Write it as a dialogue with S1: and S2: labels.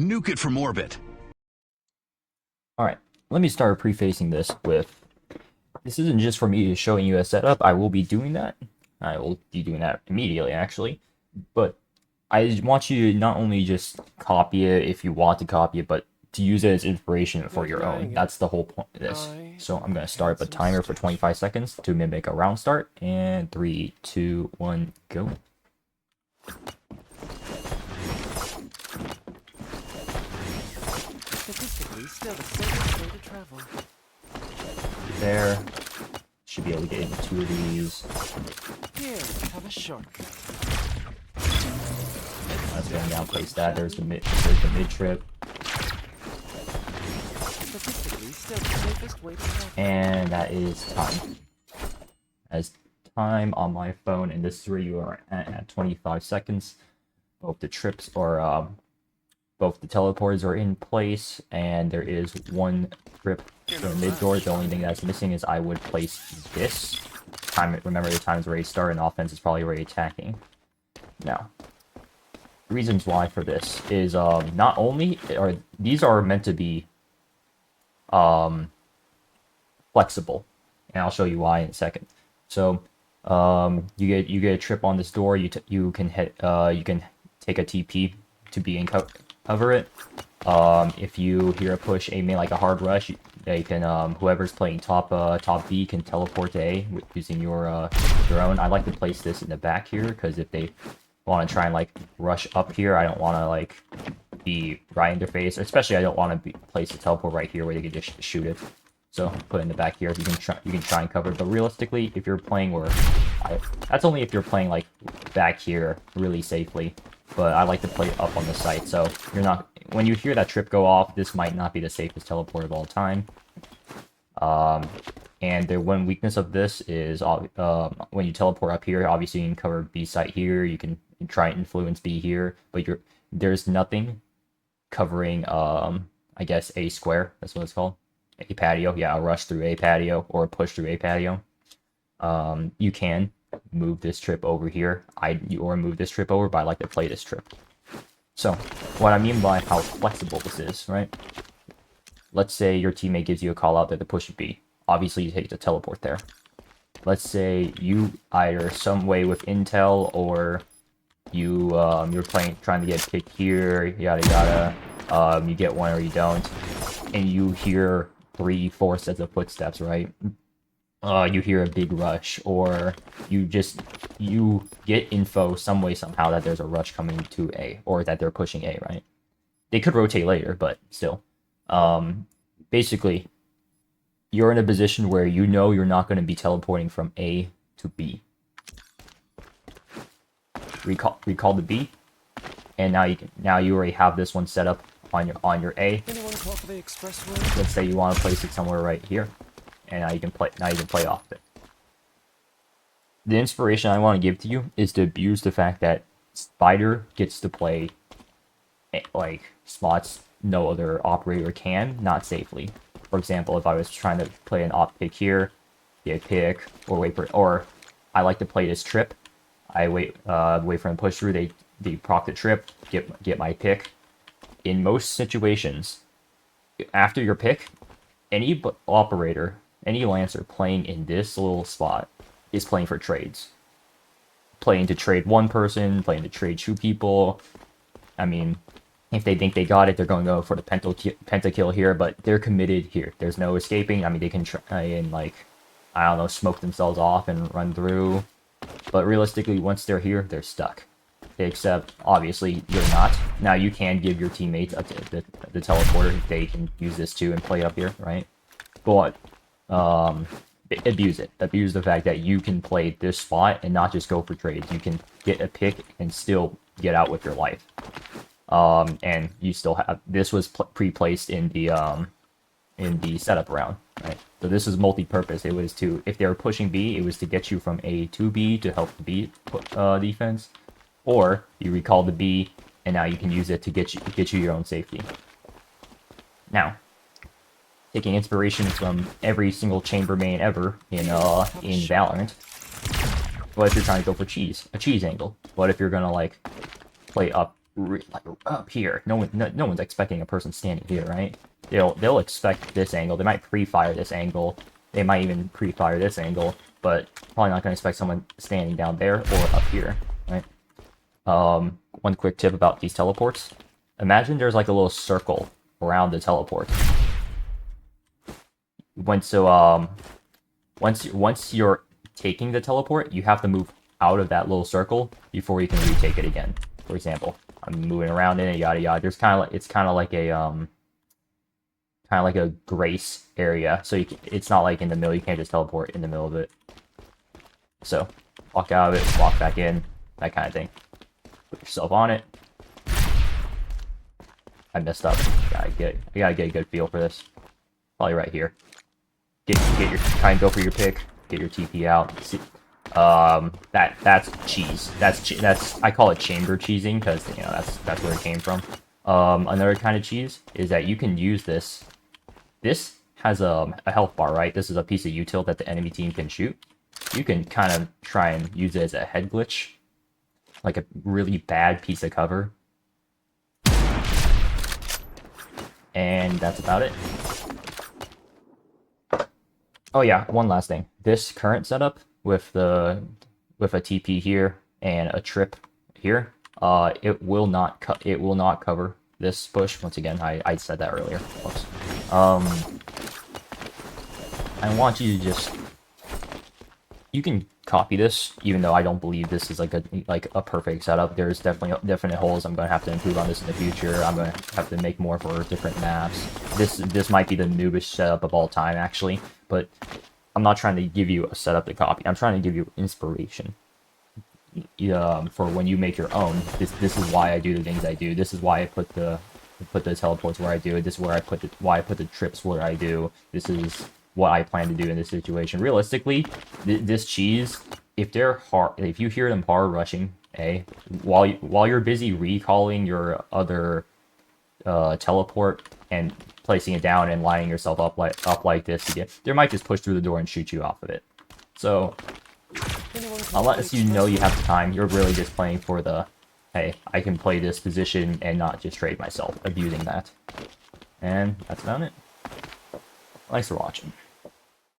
S1: Nuke it from orbit.
S2: Alright, let me start prefacing this with, this isn't just for me showing you a setup. I will be doing that. I will be doing that immediately, actually. But I want you to not only just copy it if you want to copy it, but to use it as inspiration for your own. That's the whole point of this. So I'm going to start up a timer for 25 seconds to mimic a round start. And 3, 2, 1, go.
S3: Statistically, still the safest way to travel.
S2: There. Should be able to get into 2 of these.
S3: Here, have a shortcut.
S2: That's going down, place that. There's the mid trip.
S3: Statistically, still the safest way to travel.
S2: And that is time. As time on my phone, and this is where you are at 25 seconds. Both the trips or both the teleports are in place, and there is one trip in the mid door. The only thing that's missing is I would place this. Remember, the time is ready to start, and offense is probably already attacking. Now, reasons why for this is not only are these are meant to be flexible, and I'll show you why in a second. So you get a trip on this door. You can take a TP to be in cover it. If you hear a push aiming like a hard rush, they can whoever's playing top B can teleport to A using your own. I like to place this in the back here because if they want to try and like rush up here, I don't want to like be right in their face. Especially I don't want to place a teleport right here where they can just shoot it. So put it in the back here. You can try and cover it. But realistically, if you're playing that's only if you're playing like back here really safely. But I like to play up on the site, so you're not. When you hear that trip go off, this might not be the safest teleport of all time. And the one weakness of this is when you teleport up here, obviously you can cover B site here. You can try and influence B here, but there's nothing covering I guess A square. That's what it's called. A patio. Yeah, a rush through A patio or a push through A patio. You can move this trip over here. Or move this trip over, but I like to play this trip. So, what I mean by how flexible this is, right? Let's say your teammate gives you a call out that to push B. Obviously, you take the teleport there. Let's say you either some way with intel or you're trying to get picked here, yada yada. You get one or you don't, and you hear 3, 4 sets of footsteps, right? You hear a big rush, or you get info some way somehow that there's a rush coming to A, or that they're pushing A, right? They could rotate later, but still. Basically, you're in a position where you know you're not going to be teleporting from A to B. Recall the B, and now you already have this one set up on your A.
S3: Anyone call for the expressway?
S2: Let's say you want to place it somewhere right here. And now you can play off it. The inspiration I want to give to you is to abuse the fact that Spider gets to play like spots no other operator can, not safely. For example, if I was trying to play an op pick here, get a pick, or I like to play this trip. I wait for them to push through. They proc the trip, get my pick. In most situations, after your pick, any operator. Any Lancer playing in this little spot is playing for trades. Playing to trade one person, playing to trade 2 people. I mean, if they think they got it, they're going to go for the pentakill here, but they're committed here. There's no escaping. I mean, they can try and, like, I don't know, smoke themselves off and run through. But realistically, once they're here, they're stuck. Except, obviously, you're not. Now, you can give your teammates the teleporter if they can use this too and play up here, right? But abuse it. Abuse the fact that you can play this spot and not just go for trades. You can get a pick and still get out with your life. And you still have this was pre-placed in the setup round, right? So this is multi-purpose. It was to, if they were pushing B, it was to get you from A to B to help the B defense, or you recall the B and now you can use it to get you your own safety. Now, taking inspiration from every single chambermain ever in Valorant. What if you're trying to go for a cheese angle? What if you're gonna like play up like up here. No one's expecting a person standing here, right? They'll expect this angle. They might pre-fire this angle. They might even pre-fire this angle, but probably not going to expect someone standing down there or up here, right? One quick tip about these teleports. Imagine there's like a little circle around the teleport. Once you're taking the teleport, you have to move out of that little circle before you can retake it again. For example, I'm moving around in it, yada yada. There's it's kind of like a grace area, so it's not like in the middle. You can't just teleport in the middle of it. So walk out of it, walk back in, that kind of thing. Put yourself on it. I messed up. I gotta get a good feel for this. Probably right here. Try and go for your pick. Get your TP out. See, that's cheese. That's I call it chamber cheesing because you know that's where it came from. Another kind of cheese is that you can use this. This has a health bar, right? This is a piece of util that the enemy team can shoot. You can kind of try and use it as a head glitch, like a really bad piece of cover. And that's about it. Oh yeah, one last thing. This current setup with a TP here and a trip here, it will not cover this push. Once again, I said that earlier. Oops. I want you to just, you can copy this, even though I don't believe this is like a perfect setup. There's definitely definite holes. I'm going to have to improve on this in the future. I'm going to have to make more for different maps. This might be the noobish setup of all time, actually, but I'm not trying to give you a setup to copy. I'm trying to give you inspiration for when you make your own. This is why I do the things I do. This is why I put the teleports where I do. This is where why I put the trips where I do. This is what I plan to do in this situation. Realistically, this cheese, if you hear them hard rushing, while you're busy recalling your other teleport and placing it down and lining yourself up like this again, they might just push through the door and shoot you off of it. So unless you know you have the time, you're really just playing for the, hey, I can play this position and not just trade myself, abusing that. And that's about it. Thanks for watching.